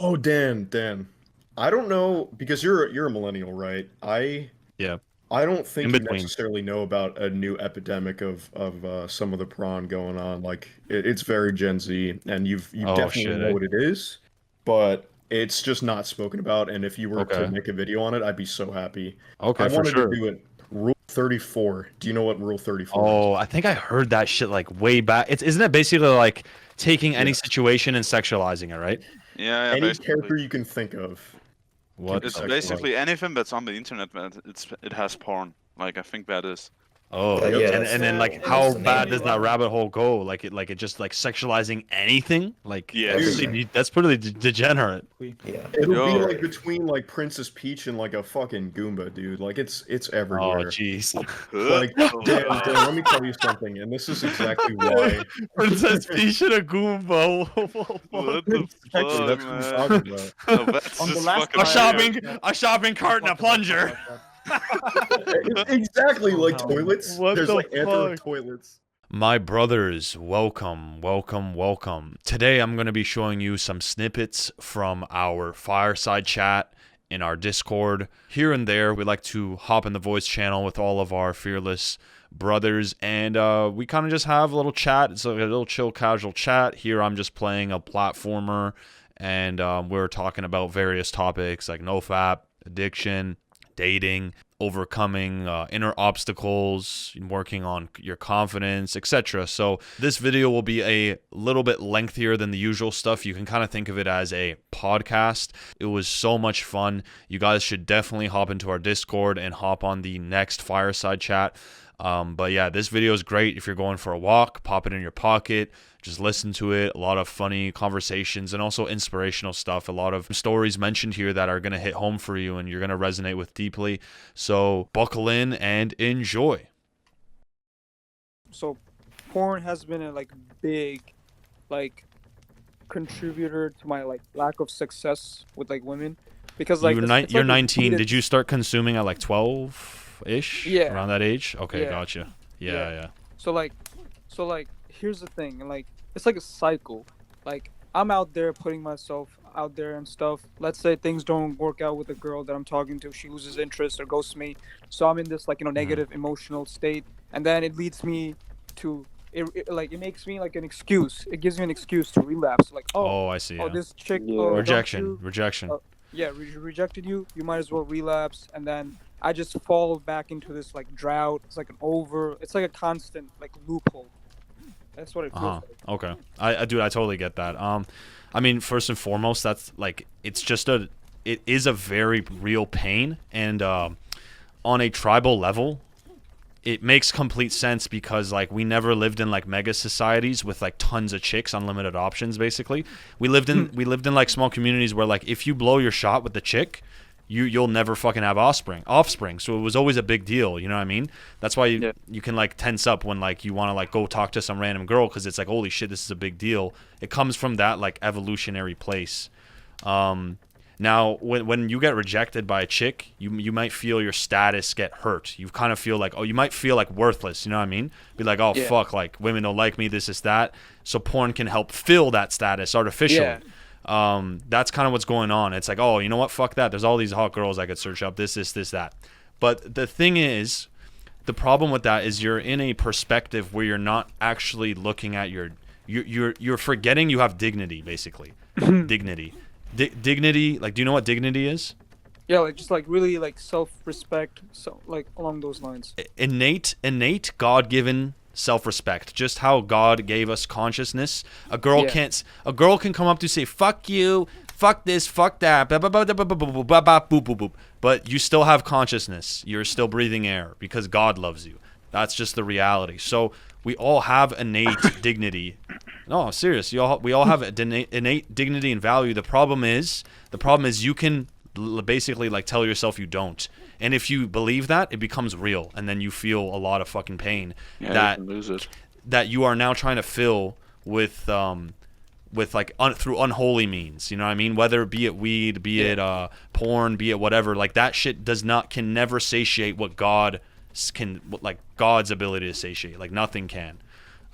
Oh, Dan. I don't know because you're a millennial, right? Yeah, I don't in think you between. necessarily know about a new epidemic of some of the prawn going on. Like it's very Gen Z, and you Oh definitely shit, know eh? what it is, but it's just not spoken about. And if you were to Okay. make a video on it, I'd be so happy. I Okay, for wanted to sure. do it. Rule 34. Do you know what Rule 34 is? Oh, I think I heard that shit like way back. It's isn't it basically like taking any Yes. situation and sexualizing it, right? Yeah, Any basically. character you can think of can be What It's the fuck? sexualized. basically anything that's on the internet that it has porn. Like I think that is. Oh, Yep. Yeah, and then like that's how the bad name. does that rabbit hole go? Like it just like sexualizing anything? Like that's Yes. Dude, Everything. that's pretty degenerate. Yeah. it'll be Yo. like between like Princess Peach and like a fucking Goomba, dude. Like it's Oh everywhere. jeez. Huh? Like, Dan, let me tell you something, and this is exactly why. Princess Peach and a Goomba. What the Exactly, fuck, that's what I'm man? talking about. No, that's On the just last fucking A weird. shopping cart and a plunger. Exactly, Oh, like hell no. toilets. What There's the like anthro fuck? toilets. My brothers, welcome. Today I'm going to be showing you some snippets from our Fireside chat in our Discord. Here and there, we like to hop in the voice channel with all of our fearless brothers, and we kind of just have a little chat. It's like a little chill, casual chat. Here I'm just playing a platformer, and we're talking about various topics like nofap, addiction, dating, overcoming inner obstacles, working on your confidence, etc. So this video will be a little bit lengthier than the usual stuff. You can kind of think of it as a podcast. It was so much fun. You guys should definitely hop into our Discord and hop on the next Fireside chat. But yeah, this video is great if you're going for a walk, pop it in your pocket, just listen to it. A lot of funny conversations and also inspirational stuff. A lot of stories mentioned here that are going to hit home for you and you're going to resonate with deeply. So buckle in and enjoy. So, porn has been a big, like, contributor to my lack of success with women, because You're like 19. Did repeated. you start consuming at like 12-ish? Yeah, Around that age? Okay, yeah, gotcha. yeah. Yeah. So here's the thing, it's like a cycle. Like I'm out there putting myself out there and stuff. Let's say things don't work out with the girl that I'm talking to. She loses interest or ghosts me. So I'm in this Mhm. negative emotional state, and then it leads me to it makes me like an excuse. It gives me an excuse to relapse. Like Oh, I see. oh, Yeah. this chick Yeah. dumped you. Rejection. Yeah, rejected you. You might as well relapse, and then I just fall back into this drought. It's like an over. It's like a constant loophole. That's what it feels Uh-huh. like. Okay. Dude, I totally get that. I mean, first and foremost, that's like it is a very real pain, and on a tribal level, it makes complete sense because like we never lived in like mega societies with like tons of chicks, unlimited options. Basically, we lived in like small communities where like if you blow your shot with the chick, you'll never fucking have offspring. So it was always a big deal. You know what I mean? That's why Yeah. you can like tense up when like you want to like go talk to some random girl because it's like holy shit, this is a big deal. It comes from that like evolutionary place. Now, when you get rejected by a chick, you might feel your status get hurt. You kind of feel like, oh, you might feel like worthless. You know what I mean? Be like, oh, Yeah. fuck, like women don't like me, this is that. So porn can help fill that status artificially. That's kind of what's going on. It's like, oh, you know what? Fuck that. There's all these hot girls I could search up. This, that. But the thing is, the problem with that is you're in a perspective where you're not actually looking at you're forgetting you have dignity, basically. Dignity. Dignity, like, do you know what dignity is? Yeah, just really self-respect, so along those lines. Innate God-given self-respect. Just how God gave us consciousness. A girl Yeah. can't. A girl can come up to you, say "fuck you," "fuck this," "fuck that," blah, blah, blah, blah, blah, blah, blah, blah, blah, boop, boop, boop. But you still have consciousness. You're still breathing air because God loves you. That's just the reality. So we all have innate dignity. No, serious. We all have innate dignity and value. The problem is you can basically like tell yourself you don't. And if you believe that, it becomes real, and then you feel a lot of fucking pain Yeah, that you can lose it. that you are now trying to fill with like through unholy means. You know what I mean? Whether be it weed, be it porn, be it whatever. Like that shit can never satiate what God can, like God's ability to satiate. Like nothing can.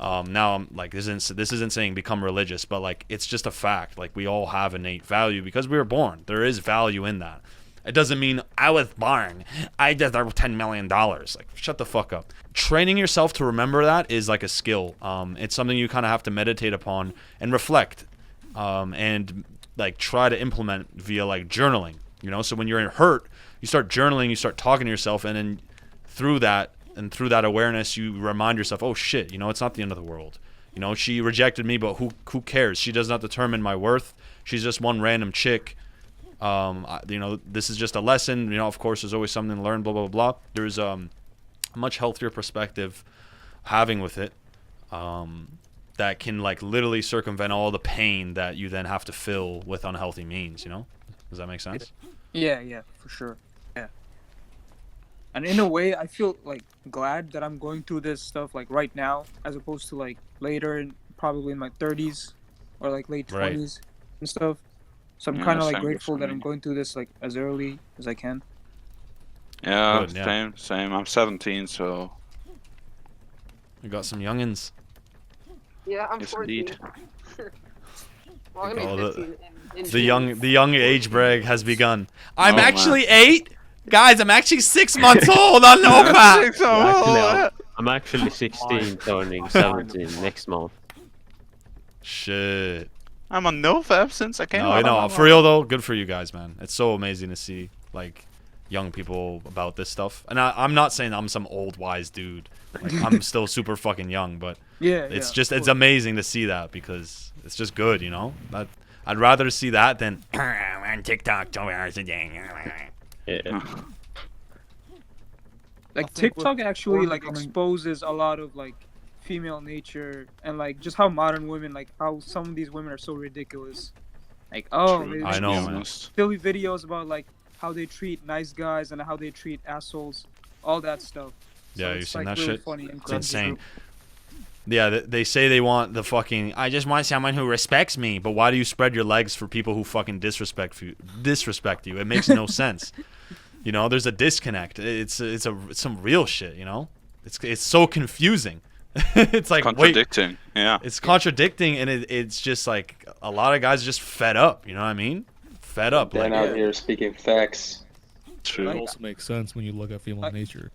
Now I'm like, this isn't saying become religious, but like it's just a fact. Like we all have innate value because we were born. There is value in that. It doesn't mean I was born, I deserve $10 million. Like, shut the fuck up. Training yourself to remember that is like a skill. It's something you kind of have to meditate upon and reflect, and like try to implement via like journaling. You know, so when you're hurt, you start journaling, you start talking to yourself, and then through that awareness, you remind yourself, oh shit, you know, it's not the end of the world. You know, she rejected me, but who cares? She does not determine my worth. She's just one random chick. You know, this is just a lesson. You know, of course, there's always something to learn. Blah blah blah. There's a much healthier perspective having with it, that can like literally circumvent all the pain that you then have to fill with unhealthy means. You know, does that make sense? Yeah, for sure. Yeah. And in a way, I feel like glad that I'm going through this stuff like right now, as opposed to like later, probably in my 30s or like late 20s and stuff. So I'm Yeah, kind of like same goes grateful for that me. I'm going through this like as early as I can. Yeah, Good, yeah. same. I'm 17, so We got some youngins. Yeah, I'm yes, 14. indeed. Well, I'm Oh, gonna be 15 in The June. young age brag has begun. I'm Oh, man. actually 8. Guys, I'm actually 6 months old on no crap. I'm actually 16, turning 17 next month. Shit. I'm on NoFap since I came No, out. I know. For real though, good for you guys, man. It's so amazing to see like young people about this stuff. And I'm not saying I'm some old wise dude. Like, I'm still super fucking young, but Yeah, it's yeah, just of it's course. amazing to see that because it's just good, you know. I'd rather see that than on TikTok 2 hours a day. Yeah. Like I think with TikTok actually porn like becoming- exposes a lot of like female nature and like just how modern women, like how some of these women are so ridiculous. Like, oh, True, they I to know, be man. honest. silly videos about like how they treat nice guys and how they treat assholes, all that stuff. So Yeah, you it's, seen like, that really shit? funny and It's cringy. insane. Yeah, they say they want the fucking. I just want someone who respects me. But why do you spread your legs for people who fucking disrespect you? It makes no sense. You know, there's a disconnect. It's some real shit. You know, it's so confusing. It's like wait, Contradicting. Yeah. it's contradicting, and it's just like a lot of guys are just fed up. You know what I mean? Fed up. Dan Like out here speaking facts. True. Like- It also makes sense when you look at female Like- nature.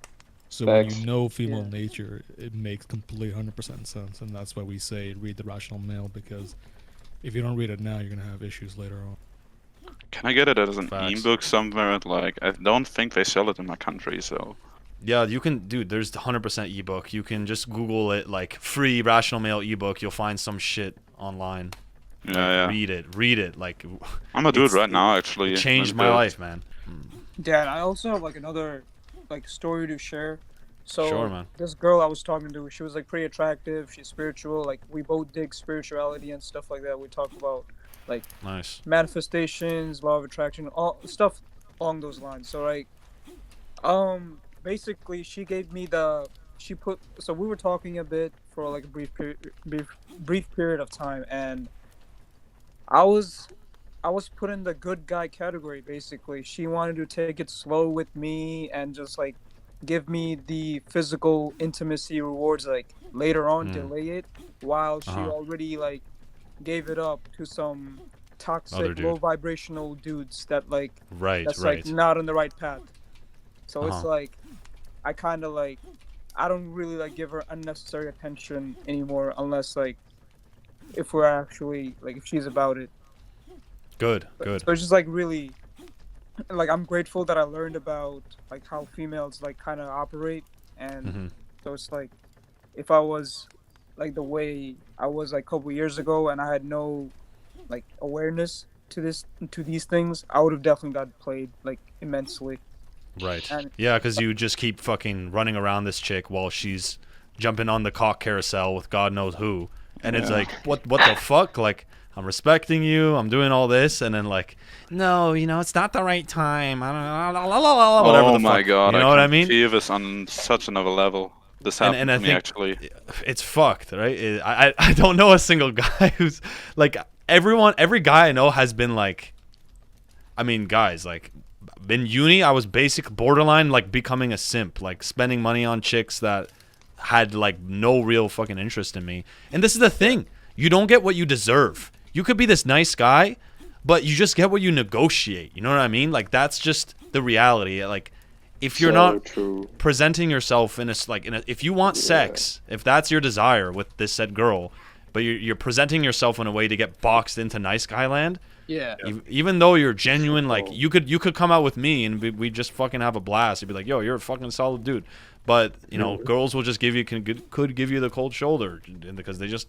So when Facts. you know female Yeah. nature, it makes complete 100% sense, and that's why we say read The Rational Male, because if you don't read it now, you're gonna have issues later on. Can I get it as an Facts. ebook somewhere? Like, I don't think they sell it in my country, so. Yeah, you can, dude. There's 100% ebook. You can just Google it, like free Rational Male ebook. You'll find some shit online. Like, Yeah. Read it. Like, I'm gonna do it it's- right now, actually. it changed Maybe my do it. life, man. Dad, I also have like another like story to share. So Sure, man. this girl I was talking to, she was like pretty attractive. She's spiritual. Like we both dig spirituality and stuff like that. We talk about Nice. manifestations, law of attraction, all stuff along those lines. So like, basically she gave me so we were talking a bit for like a brief period of time, and I was put in the good guy category. Basically, she wanted to take it slow with me and just like give me the physical intimacy rewards like later on, delay it, while she Uh-huh. already like gave it up to some Other toxic dude. low vibrational dudes that like Right, that's right. like not on the right path. So it's Uh-huh. like I kind of like I don't really like give her unnecessary attention anymore unless like if we're actually like if she's about it. Good, good. So it's just like really like I'm grateful that I learned about like how females like kind of operate, and Mhm. so it's like if I was like the way I was like a couple years ago and I had no like awareness to these things, I would have definitely got played like immensely. Right. And- Yeah, because you just keep fucking running around this chick while she's jumping on the cock carousel with God knows who, and it's Yeah. like, what the fuck? Like, I'm respecting you, I'm doing all this, and then like, no, you know, it's not the right time. I don't know, whatever Oh the my fuck. god, You know what I can mean? feel this on such another level. This happened and I to me, think- actually. It's fucked, right? I don't know a single guy who's like every guy I know has been like, I mean, guys, like in uni I was borderline like becoming a simp, like spending money on chicks that had like no real fucking interest in me. And this is the thing. You don't get what you deserve. You could be this nice guy, but you just get what you negotiate. You know what I mean? Like that's just the reality. Like if you're So not true. presenting yourself in a if you want sex, if that's your desire with this said girl, but you're presenting yourself in a way to get boxed into nice guy land. Yeah. Even though you're genuine, like you could come out with me and we just fucking have a blast. You'd be like, yo, you're a fucking solid dude. But you know, girls will just give you could give you the cold shoulder because they just,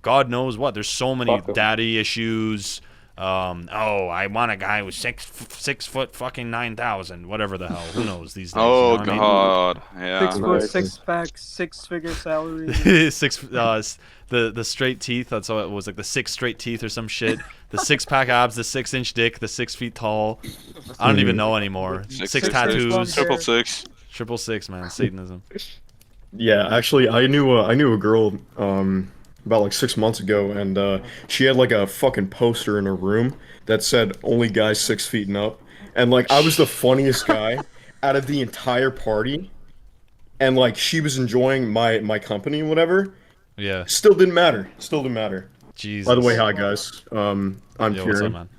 God knows what. There's so many Fuck 'em. daddy issues. Oh, I want a guy with 6 foot fucking 9,000, whatever the hell. Who knows these days? Oh you know what I mean? god, yeah. 6 foot, Right. 6 pack, 6-figure salary. The straight teeth. That's how it was, like the 6 straight teeth or some shit. The 6-pack abs, the 6-inch dick, the 6 feet tall. I don't even know anymore. 6 tattoos. Triple six. 666, man. Satanism. Yeah, actually, I knew a girl about like 6 months ago, and she had like a fucking poster in her room that said "Only guys 6 feet and up," and like I was the funniest guy out of the entire party, and like she was enjoying my company and whatever. Yeah. Still didn't matter. Still didn't matter. Jesus. By the way, hi guys. I'm Yo, what's up, Kieran. man?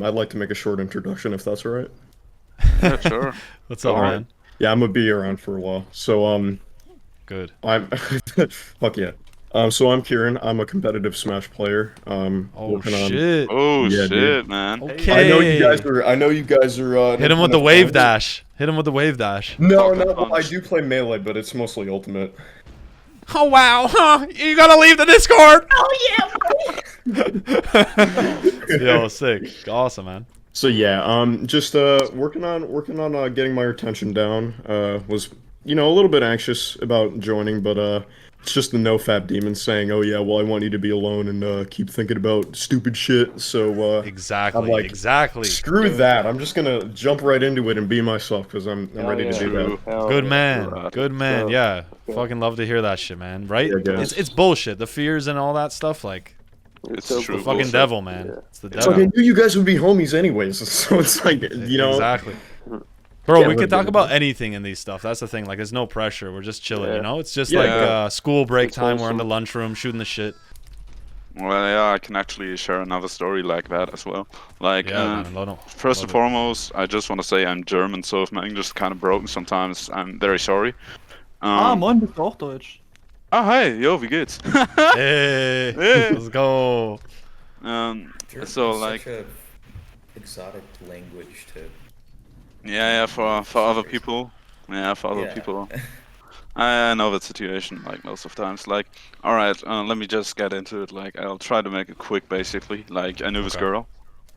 I'd like to make a short introduction if that's all right. Yeah, sure. What's up, Alright. man? Yeah, I'm gonna be around for a while. So Good. I'm fuck yeah. So I'm Kieran. I'm a competitive Smash player. Oh Working on. shit. Oh Yeah, shit, dude. man. Okay. I know you guys are. I know you guys are. Hit him with the wave dash. Hit him with the wave dash. No, Fucking no. I punch. do play melee, but it's mostly ultimate. Oh wow, huh? You gotta leave the Discord. Yo, sick. Awesome, man. So yeah, just working on getting my retention down. Was a little bit anxious about joining, but it's just the nofap demon saying, "Oh yeah, well I want you to be alone and keep thinking about stupid shit." So Exactly. I'm like, exactly. screw that. I'm just gonna jump right into it and be myself because I'm Hell ready to yeah. do that. Hell Good yeah. man. Right. Good man. So- Yeah. so- Fucking love to hear that shit, man. Right? Yeah, guys. It's bullshit. The fears and all that stuff, like It's so true. the fucking bullshit. devil, man. Yeah. It's the It's like I devil. knew you guys would be homies anyways, so it's like Exactly. Bro, Yeah, we we're could talk good. about anything in these stuff. That's the thing. Like, there's no pressure. We're just chilling, Yeah. you know? It's just Yeah. like Yeah. school break It's time. We're in the awesome. lunchroom shooting the shit. Well, yeah, I can actually share another story like that as well. Like, Yeah, man. Love it. first Love and it. foremost, I just want to say I'm German, so if my English is kind of broken sometimes, I'm very sorry. Moin, bist du auch Deutsch? Ah, hi, yo, wie geht's? Hey, Hey. let's go. German So, is like, such a exotic language to yeah, for other people, for other Yeah. people. I know that situation, like, most of times. Like, alright, let me just get into it. Like, I'll try to make it quick, basically. Like, I knew this Okay. girl.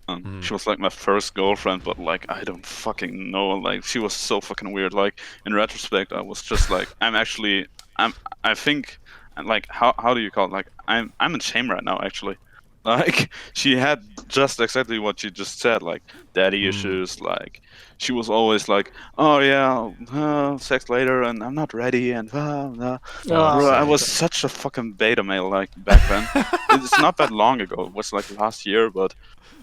Mhm. She was, like, my first girlfriend, but, like, I don't fucking know. Like, she was so fucking weird. Like, in retrospect, I was just, like, I think, like, how do you call it? Like, I'm in shame right now, actually. Like, she had just exactly what you just said, like, daddy issues, like, she was always like, oh yeah, sex later, and I'm not ready, and Oh, bro, I was such a fucking beta male, like, back then. It's not that long ago, it was, like, last year, but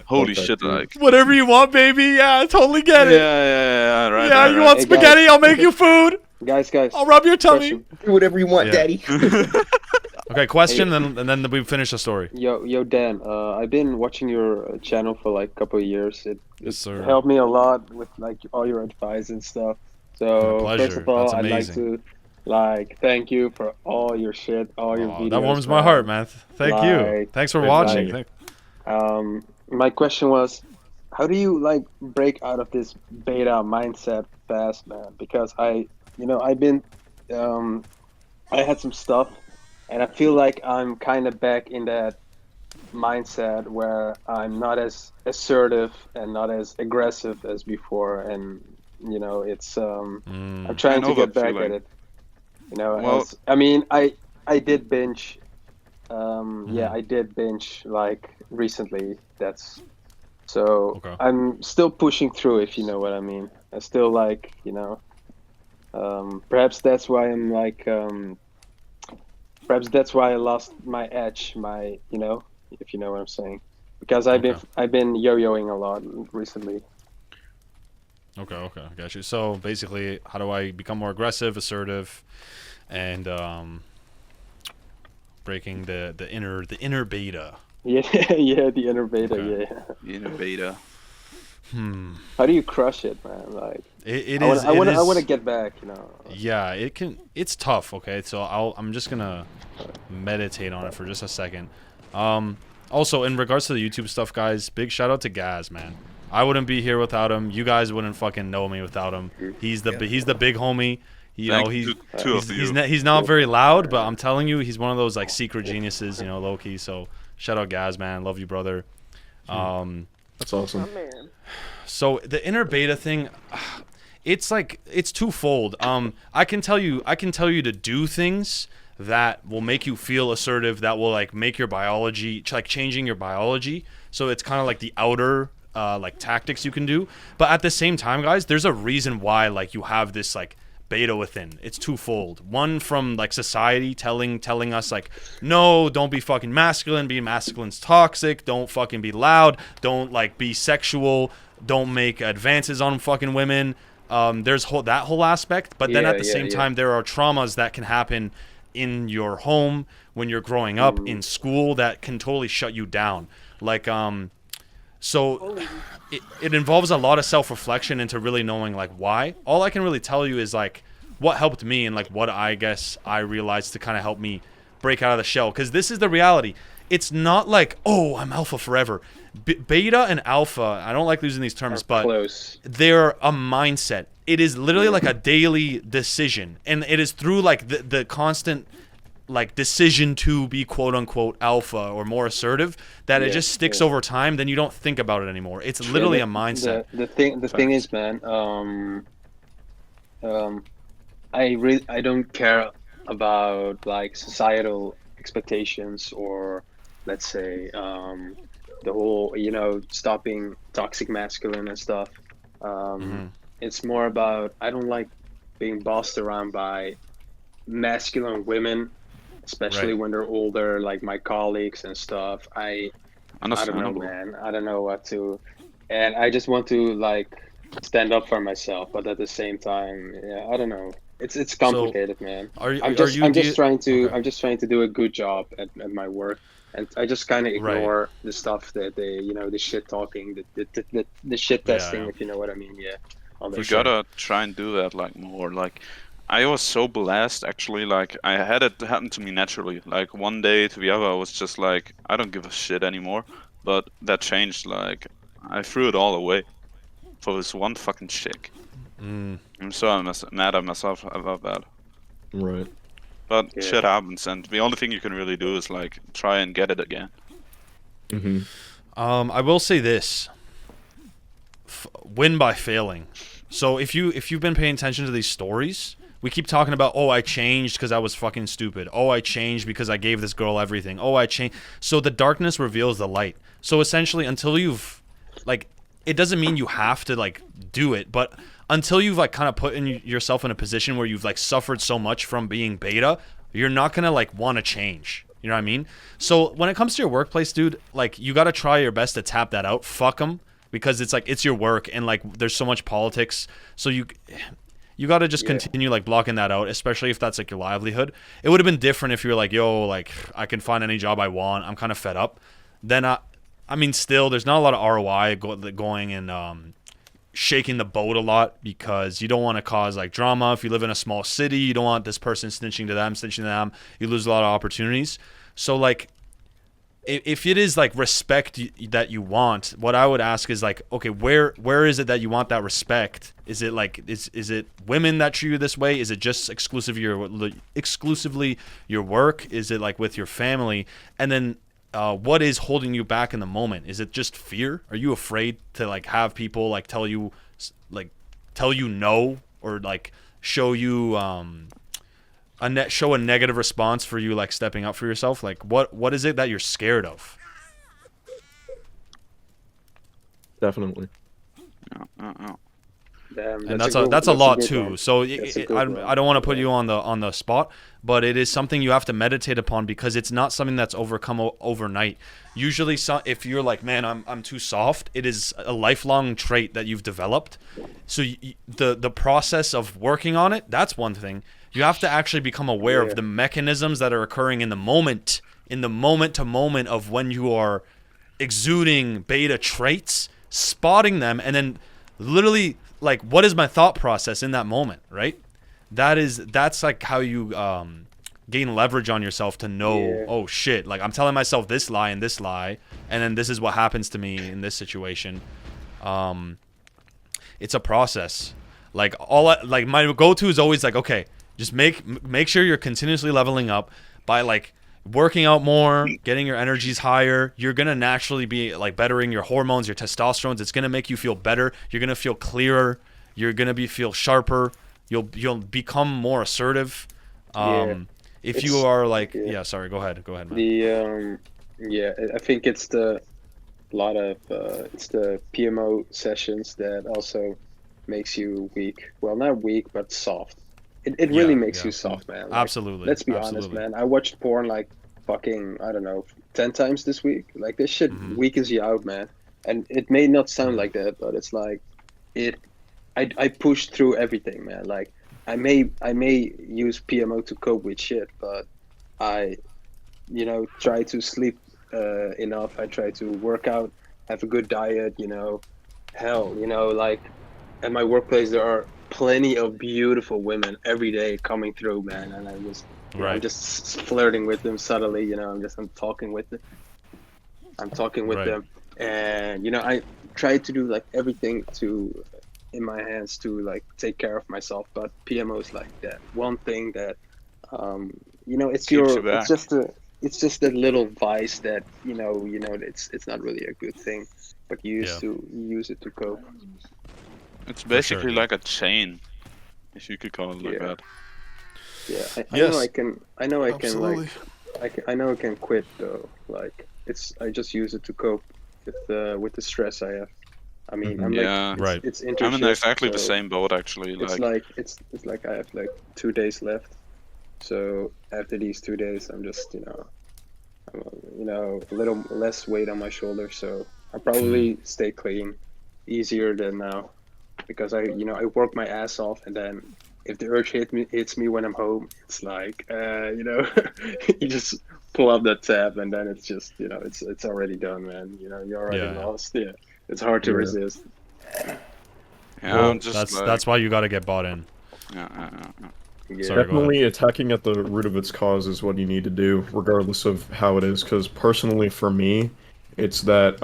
holy Okay, shit, dude. like, Whatever you want, baby. Yeah, I totally get it. yeah, right, Yeah, right, you right. want Hey, guys. spaghetti? I'll make you food. Guys, I'll rub your tummy. question. do whatever you want, Yeah. daddy. Okay, question, and then we finish the story. Yo, Dan. I've been watching your channel for like a couple of years. It Yes, sir. helped me a lot with like all your advice and stuff. So My pleasure. first of all, That's I'd like amazing. to like thank you for all your shit, all your Aw, videos. that warms my heart, man. Thank you. Like- Thanks for Like- watching. My question was, how do you like break out of this beta mindset fast, man? Because I've been, I had some stuff, and I feel like I'm kind of back in that mindset where I'm not as assertive and not as aggressive as before, and it's I'm trying know to get that back feeling. at it. Well, Well- I mean, I did binge. Yeah, I did binge like recently. That's so Okay. I'm still pushing through, if you know what I mean. I still like, perhaps that's why I'm like, perhaps that's why I lost my edge, if you know what I'm saying, because I've been yo-yoing a lot recently. Okay, I got you. So basically, how do I become more aggressive, assertive, and breaking the inner beta. Yeah, yeah, the inner beta, Okay. yeah. In a beta. How do you crush it, man? Like, It I is. I wanna get back, you know. Yeah, it can. It's tough. Okay, so I'm just gonna meditate on it for just a second. Also, in regards to the YouTube stuff, guys, big shout out to Gaz, man. I wouldn't be here without him. You guys wouldn't fucking know me without him. He's the big homie. You know, Thank he's two of you. he's not very loud, but I'm telling you, he's one of those like secret geniuses, you know, low key. So shout out Gaz, man. Love you, brother. That's awesome. Oh, man. So the inner beta thing, it's like it's twofold. I can tell you to do things that will make you feel assertive, that will like make your biology, like changing your biology. So it's kind of like the outer like tactics you can do. But at the same time, guys, there's a reason why like you have this like beta within. It's twofold. One from like society telling us like, no, don't be fucking masculine. Being masculine's toxic. Don't fucking be loud. Don't like be sexual. Don't make advances on fucking women. There's that whole aspect. But then Yeah, at the yeah, same yeah. time, there are traumas that can happen in your home when you're growing up, in school, that can totally shut you down. Like so it involves a lot of self-reflection into really knowing like why. All I can really tell you is like what helped me and like what I guess I realized to kind of help me break out of the shell, because this is the reality. It's not like, oh, I'm alpha forever. Beta and alpha, I don't like using these terms, but Close. they're a mindset. It is literally like a daily decision, and it is through like the constant like decision to be quote unquote alpha or more assertive that it Yeah, just sticks yeah. over time. Then you don't think about it anymore. It's literally Yeah, a mindset. The thing is, man, I don't care about like societal expectations, or let's say the whole, you know, stopping toxic masculine and stuff. It's more about, I don't like being bossed around by masculine women, especially Right. when they're older, like my colleagues and stuff. I don't know, Understandable. man. I don't know what to, and I just want to like stand up for myself, but at the same time, yeah, I don't know. It's complicated, man. Are you? I'm Are just you? I'm do just you- trying to okay. I'm just trying to do a good job at my work, and I just kind of Right. ignore the stuff that they, you know, the shit talking, the shit testing, yeah. if you know what I mean. Yeah, all that You shit. gotta try and do that like more. Like, I was so blessed actually. Like, I had it happen to me naturally. Like one day to the other, I was just like, I don't give a shit anymore. But that changed. Like, I threw it all away for this one fucking chick. I'm so mad at myself about that. Right. But Yeah. shit happens, and the only thing you can really do is like try and get it again. Mm-hmm. I will say this: win by failing. So if you've been paying attention to these stories, we keep talking about, oh, I changed because I was fucking stupid. Oh, I changed because I gave this girl everything. Oh, I changed. So the darkness reveals the light. So essentially, until you've like, it doesn't mean you have to like do it, but until you've like kind of put in yourself in a position where you've like suffered so much from being beta, you're not gonna like want to change. You know what I mean? So when it comes to your workplace, dude, like you gotta try your best to tap that out. Fuck them, because it's like it's your work, and like there's so much politics. So you gotta just continue like blocking that out, especially if that's like your livelihood. It would have been different if you were like, yo, like I can find any job I want. I'm kind of fed up. Then I mean, still, there's not a lot of ROI going and shaking the boat a lot, because you don't want to cause like drama. If you live in a small city, you don't want this person snitching to them. You lose a lot of opportunities. So like, if it is like respect that you want, what I would ask is like, okay, where is it that you want that respect? Is it like is it women that treat you this way? Is it just exclusively your work? Is it like with your family? And then what is holding you back in the moment? Is it just fear? Are you afraid to like have people like tell you no, or like show you show a negative response for you like stepping up for yourself? Like what is it that you're scared of? Definitely. Damn, And that's a lot good too. one. So That's a good one. I don't want to put you on the spot, but it is something you have to meditate upon, because it's not something that's overcome overnight. Usually, if you're like, man, I'm too soft, it is a lifelong trait that you've developed. So the process of working on it, that's one thing, You have to actually become aware of the mechanisms that are occurring in the moment to moment of when you are exuding beta traits, spotting them, and then literally like, what is my thought process in that moment, right? That's like how you gain leverage on yourself to know, oh shit, like I'm telling myself this lie and then this is what happens to me in this situation. It's a process. Like like my go-to is always like, okay, just make sure you're continuously leveling up by like working out more, getting your energies higher. You're gonna naturally be like bettering your hormones, your testosterone. It's gonna make you feel better. You're gonna feel clearer. You're gonna feel sharper. You'll become more assertive. If you are like, sorry, go ahead, man. I think it's the PMO sessions that also makes you weak. Well, not weak, but soft. It really makes you soft, man. Like, Absolutely. Let's be honest, man. I watched porn like fucking, I don't know, 10 times this week. Like, this shit weakens you out, man. And it may not sound like that, but it's like I pushed through everything, man. Like, I may use PMO to cope with shit, but I try to sleep enough. I try to work out, have a good diet, hell, like at my workplace there are plenty of beautiful women every day coming through, man, and I'm just flirting with them subtly, I'm talking with them. And I try to do like everything in my hands to like take care of myself, but PMO is like that one thing that it's just that little vice that it's not really a good thing, but you use it to cope. It's basically like a chain, if you could call it like that. I know I Absolutely. can quit though. Like I just use it to cope with the stress I have. I mean, I'm it's internship, I'm in exactly the so same boat actually. It's like I have like 2 days left. So after these 2 days, I'm just I'm a little less weight on my shoulders. So I probably stay clean easier than now, because I work my ass off, and then if the urge hits me when I'm home, it's like you just pull up that tab, and then it's just it's already done, man. You're already lost. Yeah, it's hard to resist. Yeah, well, that's why you got to get bought in. Sorry, definitely attacking at the root of its cause is what you need to do, regardless of how it is. Because personally, for me, it's that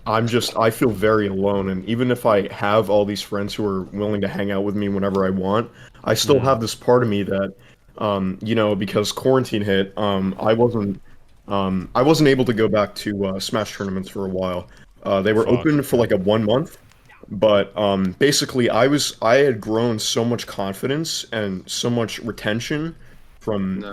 I feel very alone, and even if I have all these friends who are willing to hang out with me whenever I want, I still have this part of me that, because quarantine hit, I wasn't able to go back to Smash tournaments for a while. They were open for like a 1 month. But basically, I had grown so much confidence and so much retention from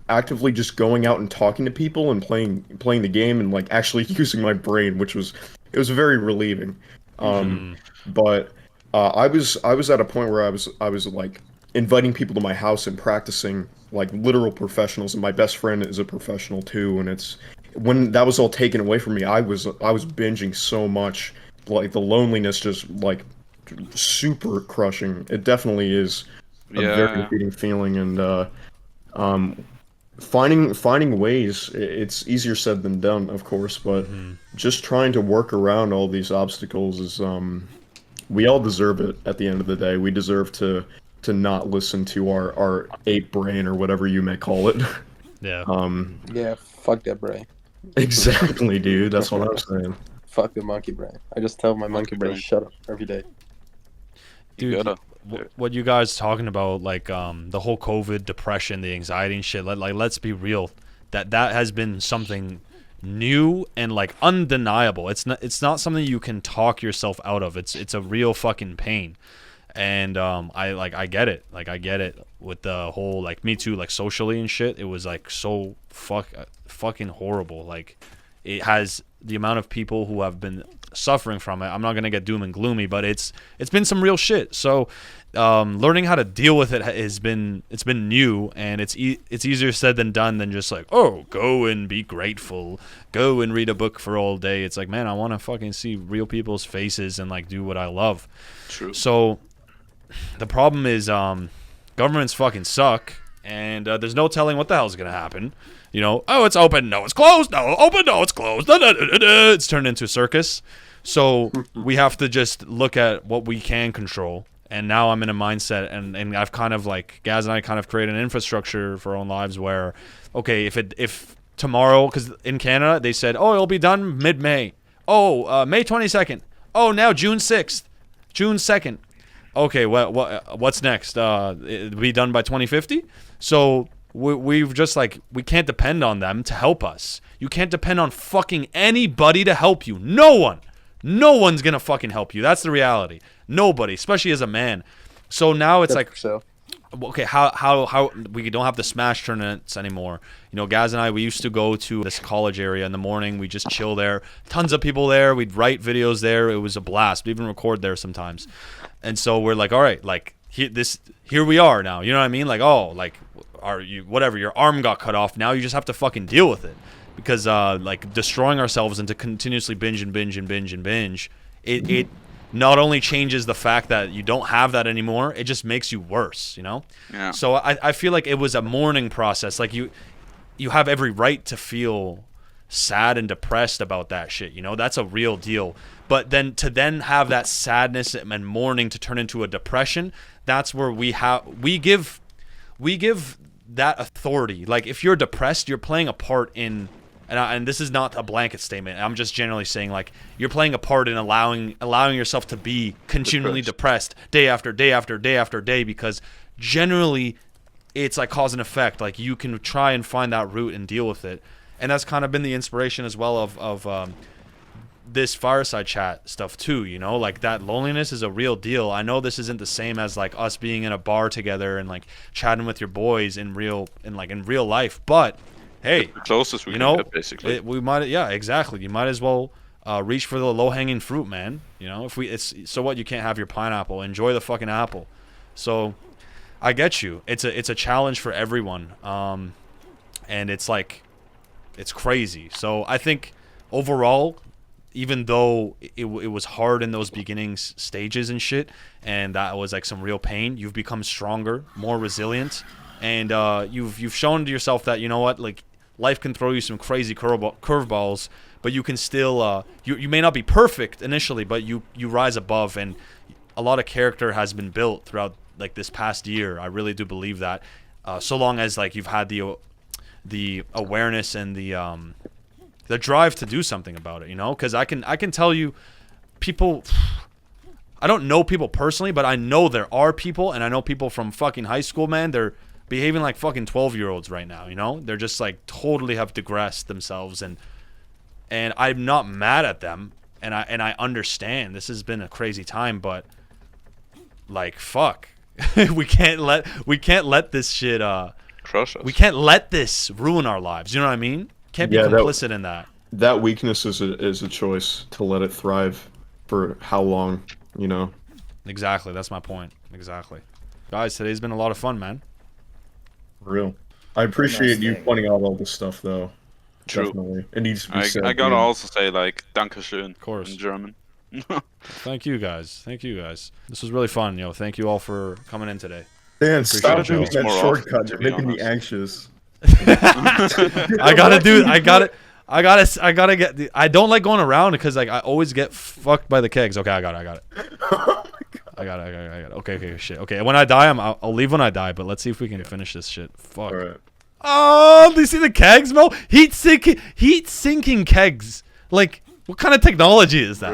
actively just going out and talking to people and playing the game and like actually using my brain, which was very relieving. But I was at a point where I was like inviting people to my house and practicing like literal professionals, and my best friend is a professional too. And it's when that was all taken away from me, I was binging so much. Like the loneliness just like super crushing. It definitely is a very defeating feeling, and finding ways. It's easier said than done, of course, but just trying to work around all these obstacles is we all deserve it. At the end of the day, we deserve to not listen to our ape brain or whatever you may call it. Yeah, fuck that brain. Exactly, dude. That's what I'm saying. Fuck the monkey brain. I just tell my monkey brain shut up every day. Dude, what you guys talking about, like the whole COVID, depression, the anxiety and shit, like let's be real, that has been something new and like undeniable. It's not something you can talk yourself out of. It's a real fucking pain. And I get it. Like I get it with the whole like me too, like socially and shit. It was like so fucking horrible. Like it has the amount of people who have been suffering from it. I'm not gonna get doom and gloomy, but it's been some real shit. So learning how to deal with it it's been new, and it's easier said than done than just like, oh, go and be grateful, go and read a book for all day. It's like, man, I want to fucking see real people's faces and like do what I love. True. So the problem is governments fucking suck, and there's no telling what the hell's gonna happen. You know, oh, it's open, no, it's closed, no, open, no, it's closed. It's turned into a circus. So we have to just look at what we can control. And now I'm in a mindset, and I've kind of like, Gaz and I kind of created an infrastructure for our own lives where, okay, if tomorrow, because in Canada, they said, oh, it'll be done mid-May. Oh, May 22nd. Oh, now June 6th. June 2nd. Okay, what's next? It'll be done by 2050? So we've just like, we can't depend on them to help us. You can't depend on fucking anybody to help you. No one. No one's gonna fucking help you. That's the reality. Nobody, especially as a man. So now it's like, okay, how we don't have the smash tournaments anymore. You know, Gaz and I, we used to go to this college area in the morning. We just chill there. Tons of people there. We'd write videos there. It was a blast. We even record there sometimes. And so we're like, all right, like here we are now. You know what I mean? Like, oh, like whatever, your arm got cut off. Now you just have to fucking deal with it. Because like destroying ourselves into continuously binge, it not only changes the fact that you don't have that anymore, it just makes you worse, you know? Yeah. So I feel like it was a mourning process. Like you have every right to feel sad and depressed about that shit, you know? That's a real deal. But then to have that sadness and mourning to turn into a depression, that's where we give that authority. Like if you're depressed, you're playing a part in, and this is not a blanket statement. I'm just generally saying, like, you're playing a part in allowing yourself to be continually depressed day after day after day after day, because generally it's like cause and effect. Like you can try and find that root and deal with it. And that's kind of been the inspiration as well of this Fireside Chat stuff too, you know? Like that loneliness is a real deal. I know this isn't the same as like us being in a bar together and like chatting with your boys in real life, but hey, the closest we can get, basically. We might, yeah, exactly. You might as well reach for the low-hanging fruit, man. You know, so what? You can't have your pineapple. Enjoy the fucking apple. So, I get you. It's a challenge for everyone, and it's like, it's crazy. So I think overall, even though it was hard in those beginning stages and shit, and that was like some real pain, you've become stronger, more resilient, and you've shown to yourself that, you know what, like, life can throw you some crazy curveballs, but you can still you may not be perfect initially, but you rise above, and a lot of character has been built throughout like this past year. I really do believe that, so long as like you've had the awareness and the drive to do something about it, you know? Because I can tell you, people, I don't know people personally, but I know there are people, and I know people from fucking high school, man. They're behaving like fucking 12-year-olds right now, you know? They're just like totally have digressed themselves, and I'm not mad at them, and I understand this has been a crazy time, but like, fuck. we can't let this shit crush us. We can't let this ruin our lives. You know what I mean? Can't be complicit in that. That weakness is a choice to let it thrive for how long, you know? Exactly. That's my point. Exactly. Guys, today's been a lot of fun, man. Real. I appreciate you pointing out all this stuff, though. True. Definitely. It needs to be said. I gotta also say, like, Dankeschön, of course, in German. Thank you, guys. Thank you, guys. This was really fun, yo. Thank you all for coming in today. Dan, stop doing that shortcut. You're making me anxious. I gotta get. I don't like going around because like I always get fucked by the kegs. Okay, I got it. I got it. Okay, shit. Okay, when I die, I'll leave when I die. But let's see if we can finish this shit. Fuck. All right. Oh, do you see the kegs, Mo? Heat sinking kegs. Like, what kind of technology is that?